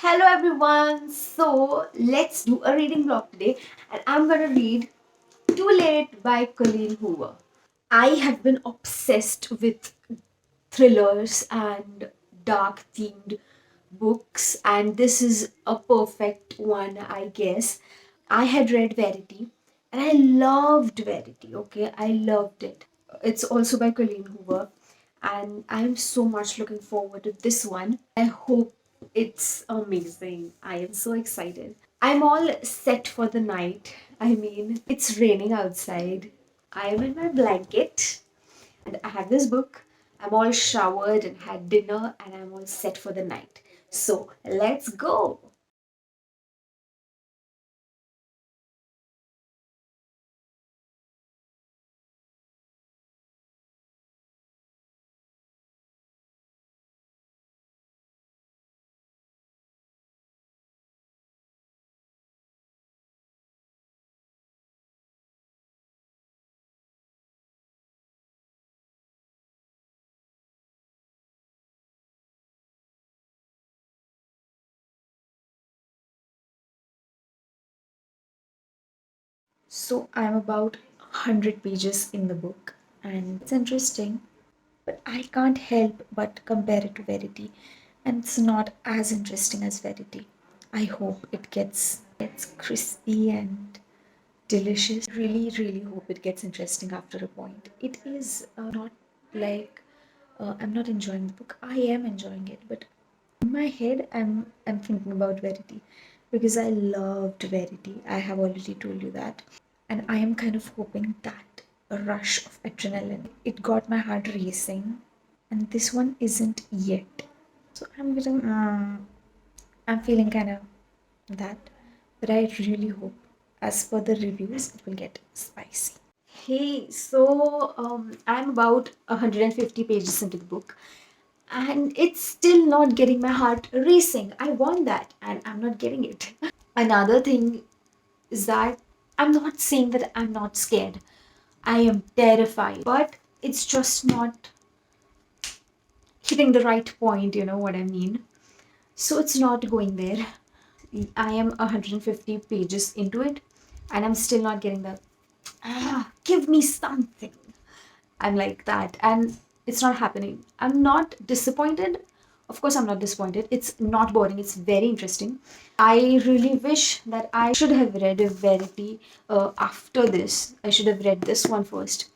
Hello everyone. So let's do a reading blog today, and I'm gonna read Too Late by Colleen Hoover. I have been obsessed with thrillers and dark themed books, and this is a perfect one, I guess. I had read Verity and I loved Verity, okay? I loved it. It's also by Colleen Hoover, and I'm so much looking forward to this one. I hope it's amazing. I am so excited. I'm all set for the night. I mean, it's raining outside. I am in my blanket and I have this book. I'm all showered and had dinner and I'm all set for the night. So let's go. So I'm about 100 pages in the book and it's interesting, but I can't help but compare it to Verity, and it's not as interesting as Verity. I hope it gets crispy and delicious. Really, really hope it gets interesting after a point. It is not like I'm not enjoying the book. I am enjoying it, but in my head, I'm thinking about Verity because I loved Verity. I have already told you that, and I am kind of hoping that a rush of adrenaline. It got my heart racing, and this one isn't yet. So I'm feeling kind of that, but I really hope, as per the reviews, it will get spicy. Hey, so I'm about 150 pages into the book, and it's still not getting my heart racing. I want that, and I'm not getting it. Another thing is that I'm not saying that I'm not scared. I am terrified, but it's just not hitting the right point, you know what I mean? So it's not going there. I am 150 pages into it and I'm still not getting the give me something. I'm like that and it's not happening. I'm not disappointed. Of course, I'm not disappointed. It's not boring. It's very interesting. I really wish that I should have read a Verity after this. I should have read this one first.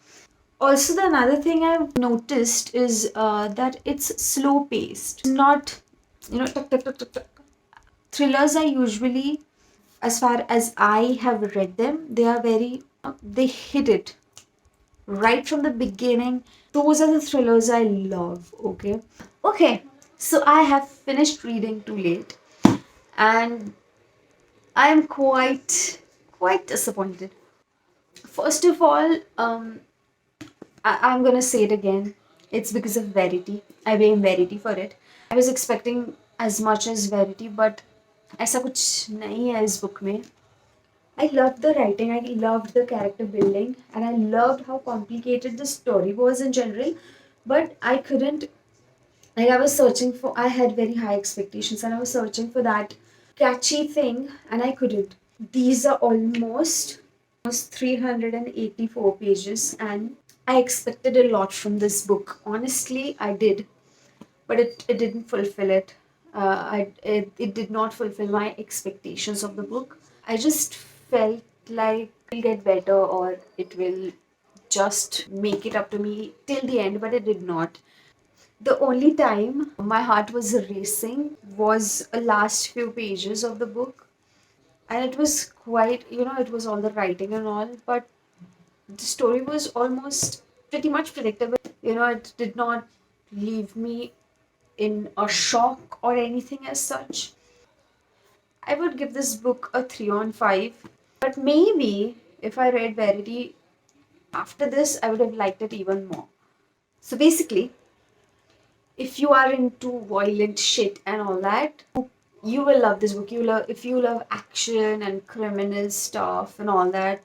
Also, the another thing I've noticed is that it's slow paced, not tuk, tuk, tuk, tuk, tuk. Thrillers are usually, as far as I have read them, they are very they hit it right from the beginning. Those are the thrillers I love. Okay. So I have finished reading Too Late, and I am quite disappointed. First of all, I'm gonna say it again. It's because of Verity. I blame Verity for it. I was expecting as much as Verity, but ऐसा कुछ नहीं है इस book में. I loved the writing, I loved the character building, and I loved how complicated the story was in general. But I couldn't, like, I was searching for, I had very high expectations, and I was searching for that catchy thing, and I couldn't. These are almost 384 pages, and I expected a lot from this book. Honestly, I did, but it didn't fulfill it. It did not fulfill my expectations of the book. I just felt like it will get better or it will just make it up to me till the end, but it did not. The only time my heart was racing was the last few pages of the book. And it was quite, it was all the writing and all, but the story was almost pretty much predictable. It did not leave me in a shock or anything as such. I would give this book a 3 on 5. But maybe if I read Verity after this, I would have liked it even more. So basically, if you are into violent shit and all that, you will love this book. If you love action and criminal stuff and all that,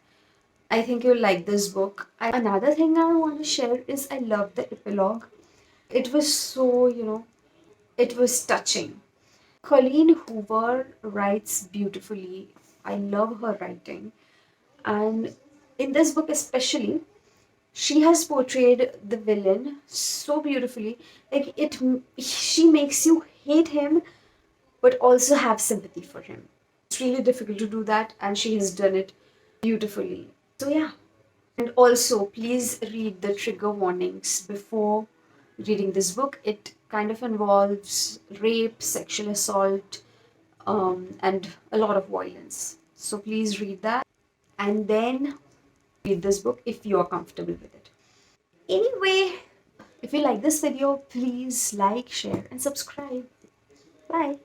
I think you'll like this book. Another thing I want to share is I love the epilogue. It was so, it was touching. Colleen Hoover writes beautifully. I love her writing. And in this book, especially, she has portrayed the villain so beautifully. Like, she makes you hate him, but also have sympathy for him. It's really difficult to do that, and she has done it beautifully. So, yeah. And also, please read the trigger warnings before reading this book. It kind of involves rape, sexual assault, and a lot of violence. So, please read that and then read this book if you are comfortable with it. Anyway, if you like this video, please like, share, and subscribe. Bye.